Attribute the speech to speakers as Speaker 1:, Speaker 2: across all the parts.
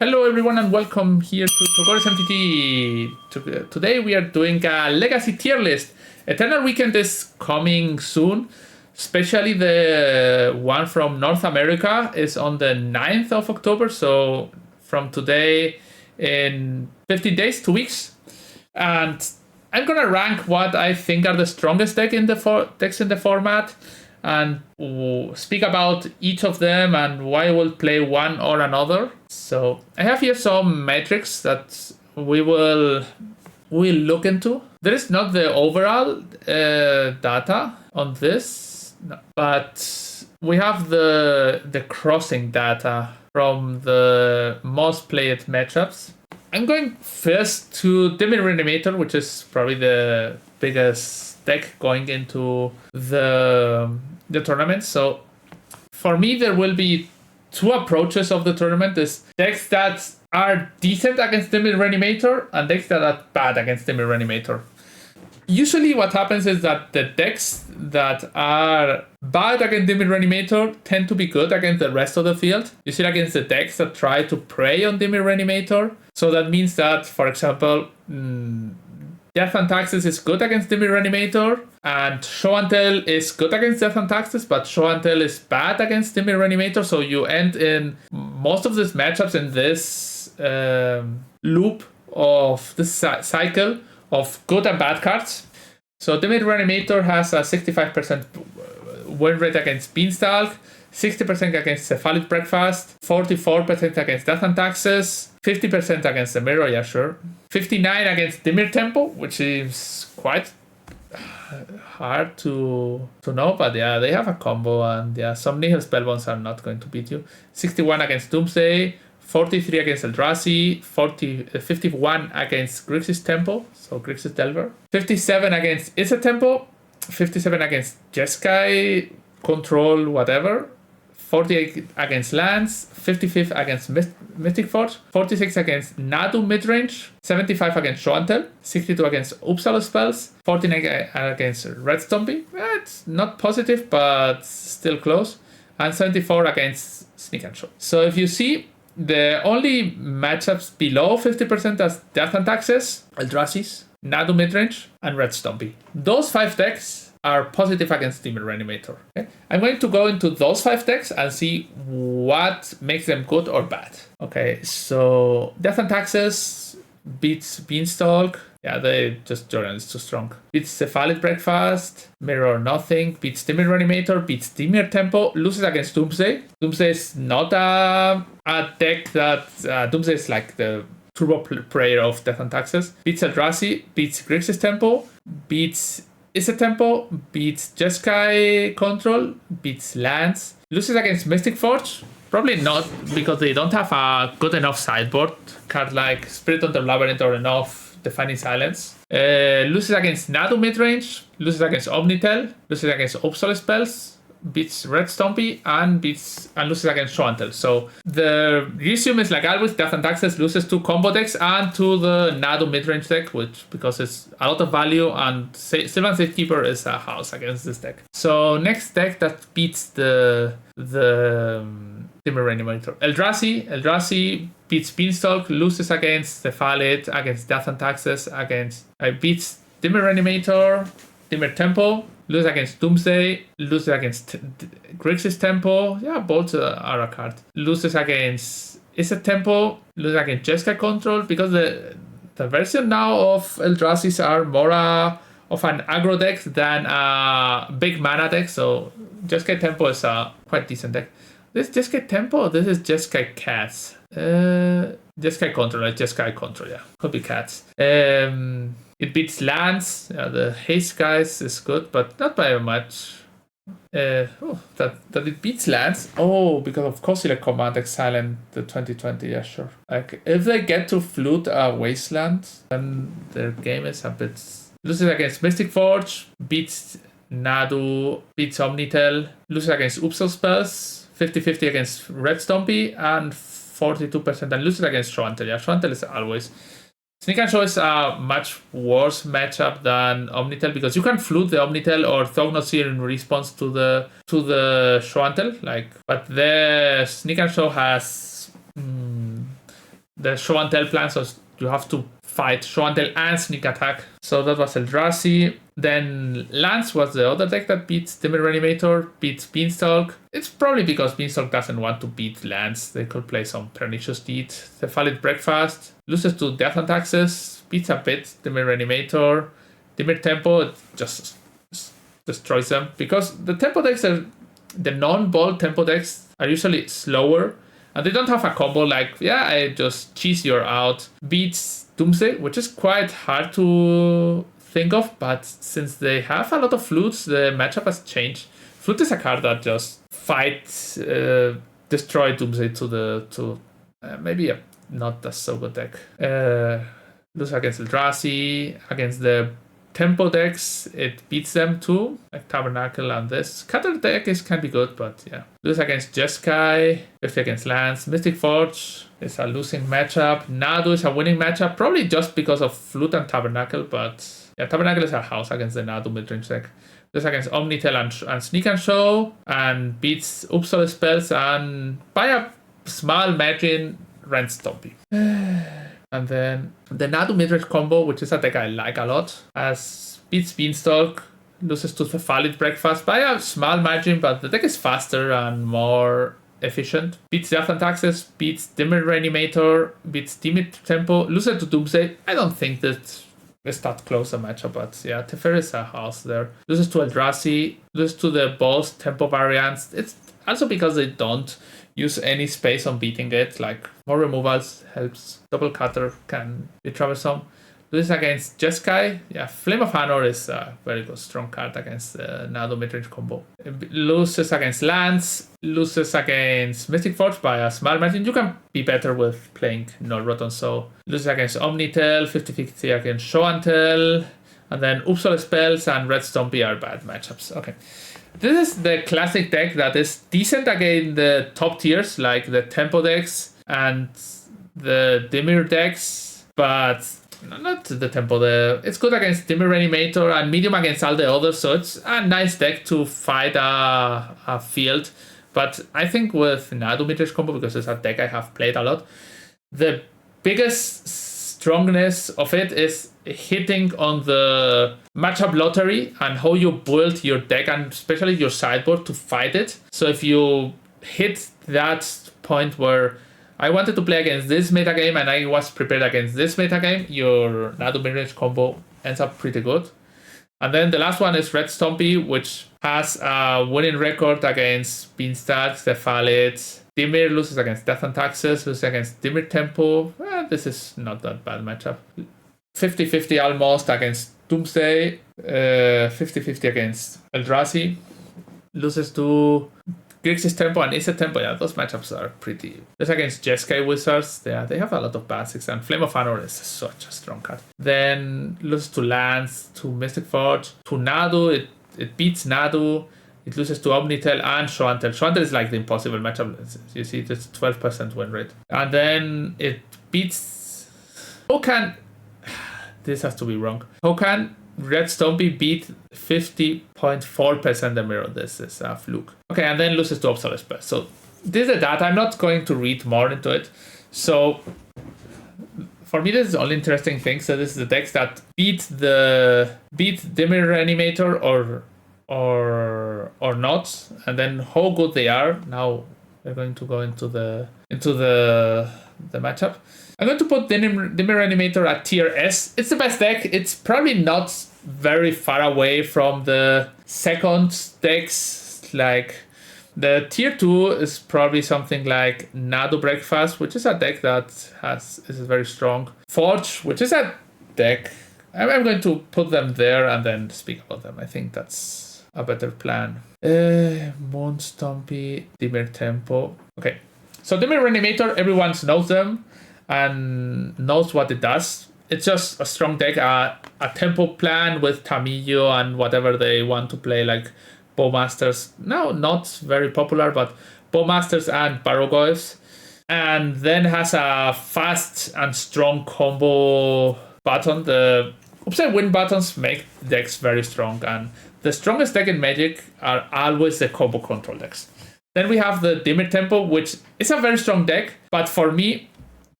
Speaker 1: Hello everyone and welcome here to Goris MTT. Today we are doing a legacy tier list. Eternal Weekend is coming soon, especially the one from North America is on the 9th of October, so from today in 15 days, 2 weeks. And I'm gonna rank what I think are the strongest decks in the format and speak about each of them and why I will play one or another. So I have here some metrics that we'll look into. There is not the overall data on this, but we have the crossing data from the most played matchups. I'm going first to Dimir Reanimator, which is probably the biggest deck going into the tournament. So for me, there will be two approaches of the tournament. There's decks that are decent against Dimir Reanimator and decks that are bad against Dimir Reanimator. Usually what happens is that the decks that are bad against Dimir Reanimator tend to be good against the rest of the field. Usually against the decks that try to prey on Dimir Reanimator. So that means that, for example, Death and Taxes is good against Dimir Reanimator, and Show and Tell is good against Death and Taxes, but Show and Tell is bad against Dimir Reanimator, so you end in most of these matchups in this loop of this cycle of good and bad cards. So Dimir Reanimator has a 65% win rate against Beanstalk, 60% against Cephalic Breakfast, 44% against Death and Taxes, 50% against the Mirror, yeah sure, 59 against Dimir Tempo, which is quite hard to know, but yeah, they have a combo, and yeah, some Nihil Spellbounds are not going to beat you. 61 against Doomsday, 43 against Eldrazi, 51 against Grixis Tempo, so Grixis Delver, 57 against Isa Tempo, 57 against Jeskai, Control, whatever, 48 against Lands, 55 against Mystic Forge, 46 against Nadu Midrange, 75 against Show and Tell, 62 against Uppsala Spells, 49 against Red Stompy. It's not positive, but still close. And 74 against Sneak and Show. So if you see, the only matchups below 50% are Death and Taxes, Eldrazi's, Nadu Midrange, and Red Stompy. Those 5 decks are positive against Dimir Reanimator. Okay? I'm going to go into those 5 decks and see what makes them good or bad. Okay, so Death and Taxes beats Beanstalk. Yeah, they just Jordan is too strong. Beats Cephalic Breakfast, Mirror Nothing, beats Dimir Reanimator, beats Dimir Tempo, loses against Doomsday. Doomsday is not a deck that Doomsday is like the turbo prayer of Death and Taxes. Beats Eldrazi, beats Grixis Tempo, beats Isa Tempo, beats Jeskai Control, beats Lands, loses against Mystic Forge. Probably not, because they don't have a good enough sideboard card like Spirit on the Labyrinth or enough Defining Silence. Loses against Nadu Midrange, loses against Omnitel, loses against Uppsala Spells, beats Red Stompy, and loses against Show and Tell. So the resume is like always, Death and Taxes loses to combo decks and to the Nadu Midrange deck, which because it's a lot of value, and Sylvan Safekeeper is a house against this deck. So next deck that beats the Dimir Reanimator. Eldrazi beats Beanstalk, loses against Cephalic, against Death and Taxes, beats Dimir Reanimator, Dimir Tempo, loses against Doomsday, loses against Grixis Tempo. Yeah, both are a card. Loses against Isa Tempo, loses against Jeskai Control, because the version now of Eldrazi's are more of an aggro deck than a big mana deck, so Jeskai Tempo is a quite decent deck. This Jeskai Tempo, this is Jeskai Cats. Jeskai Control, yeah. Could be Cats. It beats Lands. Yeah, the Haste guys is good, but not by much. That it beats Lands. Oh, because of course you Command Exile the 2020. Yeah, sure. Like if they get to flute a Wasteland, then their game is a bit. Loses against Mystic Forge. Beats Nadu. Beats Omnitel. Loses against Uppsala Spells. 50-50 against Red Stompy, and 42%, and loses against Show and Tell. Yeah, Show and Tell is always. Sneak and Show is a much worse matchup than Omnitel, because you can flute the Omnitel or Thognosir in response to the Show and Tell, but the Sneak and Show has the show and tell plan, so you have to fight show and tell and sneak attack. So that was Eldrazi. Then Lance was the other deck that beats Dimir Reanimator, beats Beanstalk. It's probably because Beanstalk doesn't want to beat Lance. They could play some Pernicious Deed. Cephalic Breakfast loses to Death and Taxes, beats a bit Dimir Reanimator. Dimir Tempo, it just destroys them. Because the tempo decks are, the non-ball tempo decks are usually slower. And they don't have a combo like, yeah, I just cheese your out, beats Doomsday, which is quite hard to think of, but since they have a lot of flutes, the matchup has changed. Flute is a card that just fights, destroy Doomsday to maybe a not a so good deck. Lose against Eldrazi, against the tempo decks, it beats them too, like Tabernacle and this. Cutter deck can be good, but yeah. Lose against Jeskai, 50 against Lance. Mystic Forge is a losing matchup. Nadu is a winning matchup, probably just because of Flute and Tabernacle, but yeah, Tabernacle is a house against the Nadu midrange deck. Lose against Omnitel and Sneak and Show, and beats Upsala Spells and by a small margin, Rent Stompy. And then the Nadu midrange combo, which is a deck I like a lot, as beats Beanstalk, loses to Cephalic Breakfast by a small margin, but the deck is faster and more efficient. Beats Death and Taxes, beats Dimir Reanimator, beats Dimir Tempo, loses to Doomsday. I don't think that it's that close a matchup, but yeah, Teferi is a house there. Loses to Eldrazi, loses to the Balls Tempo variants. It's also because they don't use any space on beating it, like more removals helps. Double Cutter can be troublesome. Loses against Jeskai. Yeah, Flame of Honor is a very good strong card against the Nadu midrange combo. Loses against Lance. Loses against Mystic Forge by a small margin. You can be better with playing Null Rotom, so loses against Omnitel, 50-50 against Show and Tell, and then Upsala Spells and Red Stompy are bad matchups. Okay. This is the classic deck that is decent against the top tiers, like the Tempo decks and the Dimir decks, but not the Tempo. It's good against Dimir Reanimator and medium against all the others, so it's a nice deck to fight a field. But I think with Nadu midrange combo, because it's a deck I have played a lot, the biggest strongness of it is hitting on the matchup lottery and how you build your deck and especially your sideboard to fight it. So if you hit that point where I wanted to play against this metagame and I was prepared against this metagame, your Nadu midrange combo ends up pretty good. And then the last one is Red Stompy, which has a winning record against Beanstalk, Cephalic. Dimir loses against Death and Taxes, loses against Dimir Tempo. This is not that bad matchup. 50-50 almost against Doomsday. 50-50 against Eldrazi. Loses to Grixis Tempo and Iset Tempo. Yeah, those matchups are pretty. Loses against Jeskai Wizards. Yeah, they have a lot of basics. And Flame of Honor is such a strong card. Then loses to Lance, to Mystic Forge, to Nadu. It beats Nadu. It loses to Omnitel and Show and Tell. Show and Tell is like the impossible matchup. You see, it's 12% win rate. And then it beats... How can... This has to be wrong. How can Red Stompy beat 50.4% the mirror? This is a fluke. Okay, and then loses to Upsala Spells. So this is that. I'm not going to read more into it. So for me, this is the only interesting thing. So this is the decks that beat Dimir Reanimator or not, and then how good they are. Now we're going to go into the matchup. I'm going to put Dimir Reanimator at tier S. It's the best deck. It's probably not very far away from the second decks. Like the tier 2 is probably something like Nadu Breakfast, which is a deck that is very strong. Forge, which is a deck. I'm going to put them there and then speak about them. I think that's a better plan. Moon Stompy, Dimir Tempo. Okay, so Dimir Reanimator, everyone knows them and knows what it does. It's just a strong deck, a tempo plan with Tamillo and whatever they want to play, like Bowmasters. No, not very popular, but Bowmasters and Barrogoyfs. And then has a fast and strong combo button. The upside win buttons make decks very strong, and the strongest deck in Magic are always the combo control decks. Then we have the Dimir Tempo, which is a very strong deck, but for me,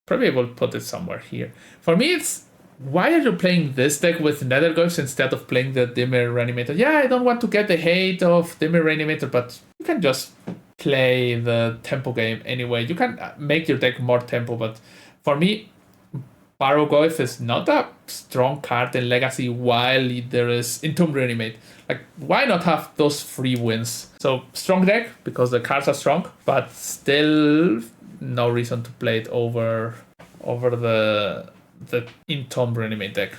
Speaker 1: Probably will put it somewhere here. For me, it's why are you playing this deck with Netherglyphs instead of playing the Dimir Reanimator? Yeah, I don't want to get the hate of Dimir Reanimator, but you can just play the tempo game anyway. You can make your deck more tempo, but for me, Barrow-Goyf is not a strong card in Legacy while there is Entomb Reanimate. Like, why not have those free wins? So, strong deck, because the cards are strong, but still no reason to play it over the Entomb Reanimate deck.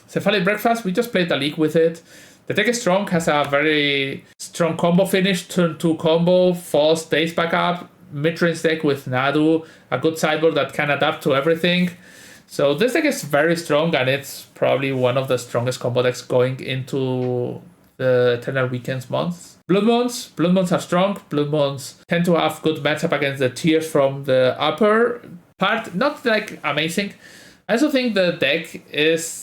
Speaker 1: Cephalic Breakfast, we just played a league with it. The deck is strong, has a very strong combo finish, turn 2 combo, false base backup, midrange deck with Nadu, a good sideboard that can adapt to everything. So this deck is very strong, and it's probably one of the strongest combo decks going into the Eternal Weekends months. Blood Moons are strong. Blood Moons tend to have good matchup against the tiers from the upper part. Not like amazing. I also think the deck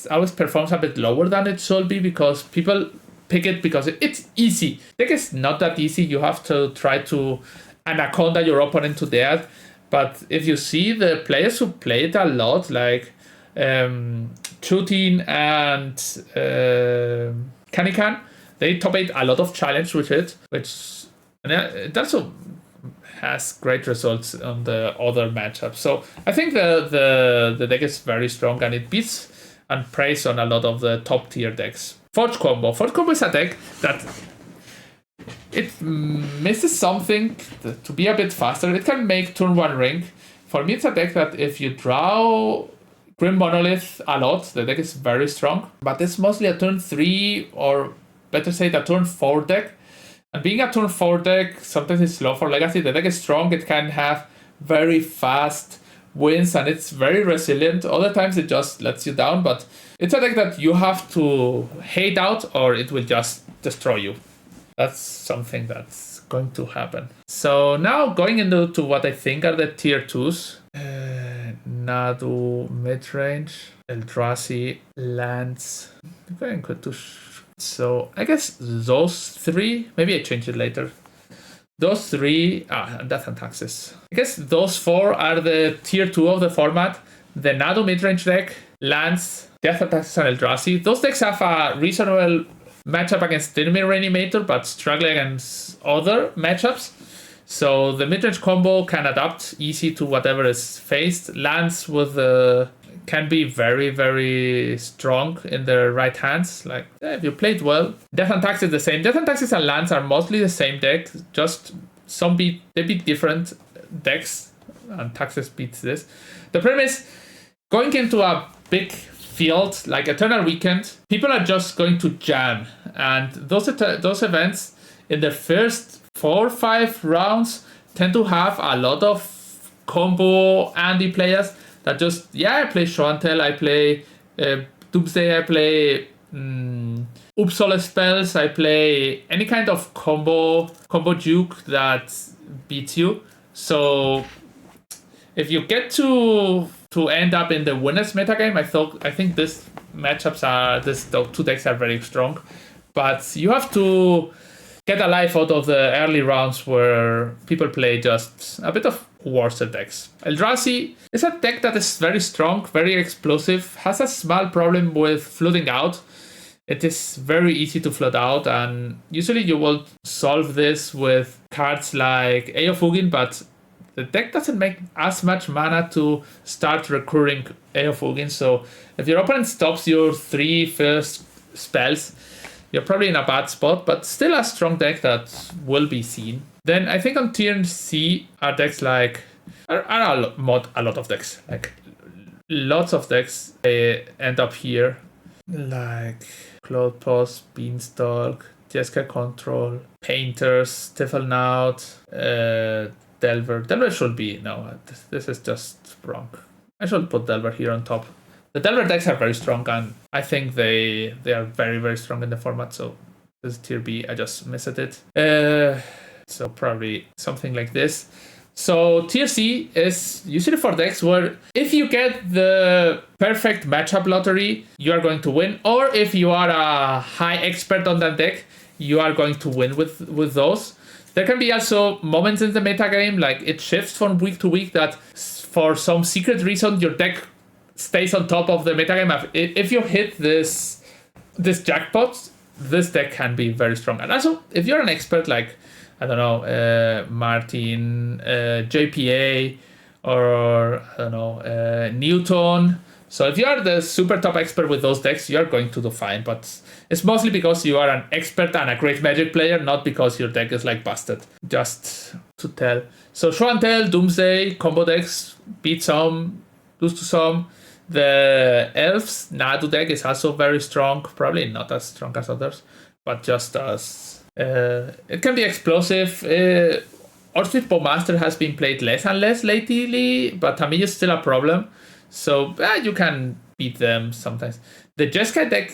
Speaker 1: always performs a bit lower than it should be because people pick it because it's easy. The deck is not that easy. You have to try to anaconda your opponent to death. But if you see the players who play it a lot, like Chutin and Kanikan, they top 8 a lot of challenge with it, which it also has great results on the other matchups. So I think the deck is very strong, and it beats and preys on a lot of the top tier decks. Forge Combo. Forge Combo is a deck that it misses something to be a bit faster. It can make turn 1 ring. For me, it's a deck that if you draw Grim Monolith a lot, the deck is very strong. But it's mostly a turn 3, or better say a turn 4 deck. And being a turn 4 deck, sometimes it's slow for Legacy. The deck is strong. It can have very fast wins, and it's very resilient. Other times it just lets you down, but it's a deck that you have to hate out or it will just destroy you. That's something that's going to happen. So now going into what I think are the tier 2s. Nadu, Midrange, Eldrazi, Lance. I'm going to so I guess those 3, maybe I change it later. Those 3, Death and Taxes. I guess those 4 are the tier 2 of the format. The Nadu Midrange deck, Lance, Death and Taxes, and Eldrazi. Those decks have a reasonable matchup against Dimir Reanimator, but struggling against other matchups. So the midrange combo can adapt easy to whatever is faced. Lance with can be very, very strong in the right hands. Like, if you played well. Death and Taxes is the same. Death and Taxes and Lance are mostly the same deck. Just they beat different decks, and Taxes beats this. The problem is, going into a big field like Eternal Weekend, people are just going to jam, and those events in the first 4 or 5 rounds tend to have a lot of combo Andy players that just I play Show and Tell, I play Doomsday, I play Upsala spells, I play any kind of combo juke that beats you. So if you get to end up in the winners metagame, I think these two decks are very strong. But you have to get a life out of the early rounds where people play just a bit of worse decks. Eldrazi is a deck that is very strong, very explosive, has a small problem with flooding out. It is very easy to flood out, and usually you will solve this with cards like Eofugin, but the deck doesn't make as much mana to start recurring Eofugin, so if your opponent stops your 3 first spells, you're probably in a bad spot, but still a strong deck that will be seen. Then I think on tier C are decks like a lot of decks, like lots of decks end up here, like Cloud Post, Beanstalk, Jeska Control, Painters, Tiffelnaut, Delver. Delver should be this is just wrong. I should put Delver here on top. The Delver decks are very strong, and I think they are very, very strong in the format. So this is tier B. I just missed it. So probably something like this. So tier C is usually for decks where if you get the perfect matchup lottery, you are going to win. Or if you are a high expert on that deck, you are going to win with those. There can be also moments in the metagame, like it shifts from week to week, that for some secret reason your deck stays on top of the metagame. If you hit this jackpot, this deck can be very strong. And also, if you're an expert like, I don't know, Martin, JPA, or I don't know, Newton. So if you are the super top expert with those decks, you're going to do fine. But it's mostly because you are an expert and a great Magic player, not because your deck is like busted. Just to tell. So show and tell, Doomsday, combo decks, beat some, lose to some. The Elves Nadu deck is also very strong. Probably not as strong as others, but just as it can be explosive. Earthspeed Bowmaster has been played less and less lately, but Tamiya is still a problem. So you can beat them sometimes. The Jeskai deck,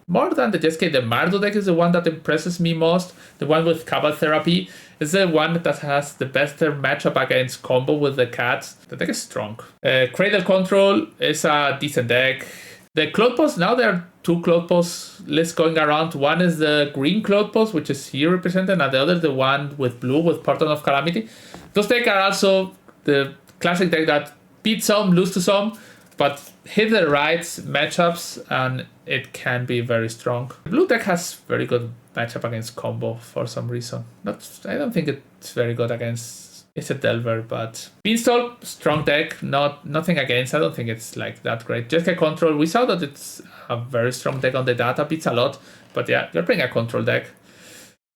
Speaker 1: more than the Jeskai, the Mardu deck is the one that impresses me most. The one with Cabal Therapy is the one that has the best matchup against combo with the cats. The deck is strong. Cradle Control is a decent deck. The Cloud Post, now there are two Cloud Post lists going around. One is the green Cloud Post, which is here represented, and the other the one with blue with Portal of Calamity. Those decks are also the classic deck that beat some, lose to some, but hit the right matchups and it can be very strong. The blue deck has very good matchup against combo for some reason. I don't think it's very good against it's a Delver, but Beanstalk, strong deck, nothing against. I don't think it's like that great. Jeskai Control, we saw that it's a very strong deck on the data, beats a lot, but yeah, you're playing a control deck.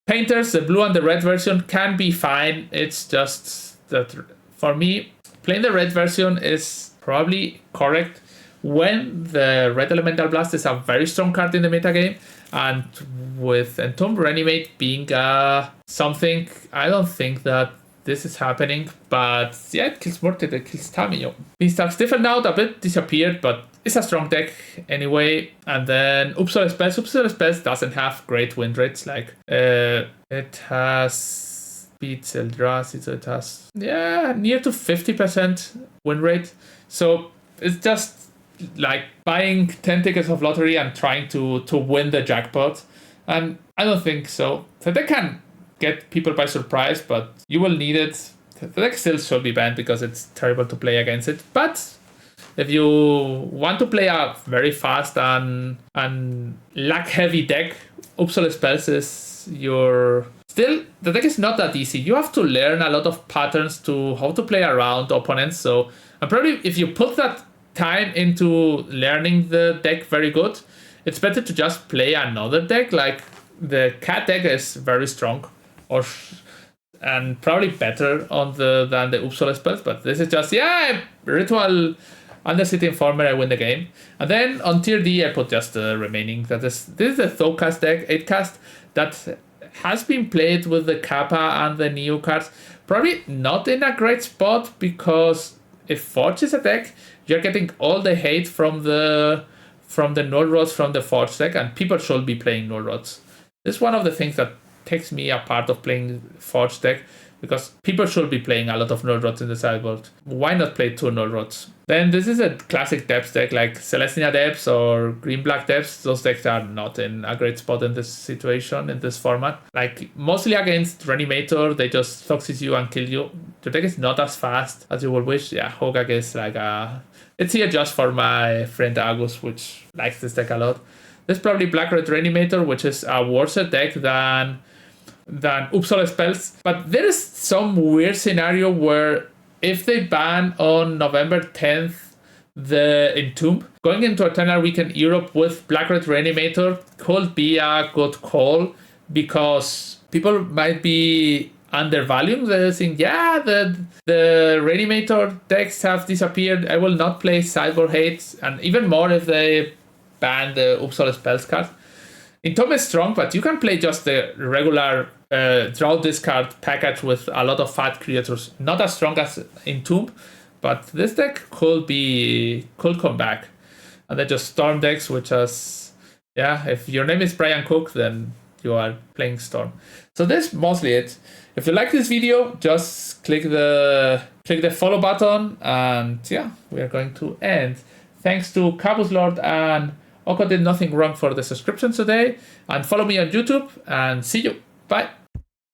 Speaker 1: Painters, the blue and the red version can be fine. It's just that for me, playing the red version is probably correct when the red Elemental Blast is a very strong card in the metagame, and with Entomb Reanimate being something, I don't think that this is happening, but yeah, it kills Murted, it kills Tamiyo. Beanstalk Stifled out a bit, disappeared, but it's a strong deck anyway. And then Uppsala Spells doesn't have great win rates, like it has beats Eldrazi, so it has near to 50% win rate. So it's just like buying 10 tickets of lottery and trying to win the jackpot. And I don't think so. The deck can get people by surprise, but you will need it. The deck still should be banned because it's terrible to play against it. But if you want to play a very fast and luck-heavy deck, Uppsala Spells is your... Still, the deck is not that easy. You have to learn a lot of patterns to how to play around opponents. So, and probably if you put that time into learning the deck very good, it's better to just play another deck. Like the Cat deck is very strong, and probably better than the Uppsala Spells. But this is just Ritual Undercity Informer, I win the game. And then on tier D, I put just the remaining. This is the Thocast deck, 8-cast, that has been played with the Kappa and the Neo cards. Probably not in a great spot, because if Forge is a deck, you're getting all the hate from the Null Rods from the Forge deck, and people should be playing Null Rods. This is one of the things that takes me apart of playing Forge deck, because people should be playing a lot of Null Rods in the sideboard. Why not play 2 Null Rods? Then this is a classic depths deck like Celestina Depths or Green-Black Depths. Those decks are not in a great spot in this situation, in this format. Like mostly against Reanimator, they just toxic you and kill you. The deck is not as fast as you would wish. Yeah, Hogak is like it's here just for my friend Agus, which likes this deck a lot. There's probably Black-Red Reanimator, which is a worse deck than Uppsala Spells. But there is some weird scenario where if they ban on November 10th the Entomb, going into Eternal Weekend Europe with Black-Red Reanimator could be a good call, because people might be undervaluing the thing. The Reanimator decks have disappeared. I will not play sideboard hate, and even more if they ban the Uppsala Spells card. Entomb is strong, but you can play just the regular draw discard package with a lot of fat creatures. Not as strong as Entomb, but this deck could come back. And then just Storm decks, which is, if your name is Brian Cook, then you are playing Storm. So that's mostly it. If you like this video, just click the follow button, and we are going to end. Thanks to Cabus Lord and Oko Did Nothing Wrong for the subscription today, and follow me on YouTube, and see you. Bye.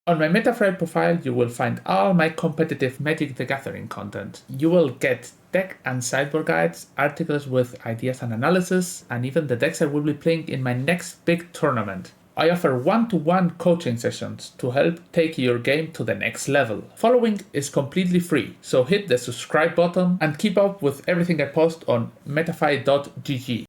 Speaker 1: On my Metafry profile, you will find all my competitive Magic the Gathering content. You will get deck and sideboard guides, articles with ideas and analysis, and even the decks I will be playing in my next big tournament. I offer one-to-one coaching sessions to help take your game to the next level. Following is completely free, so hit the subscribe button and keep up with everything I post on metafy.gg.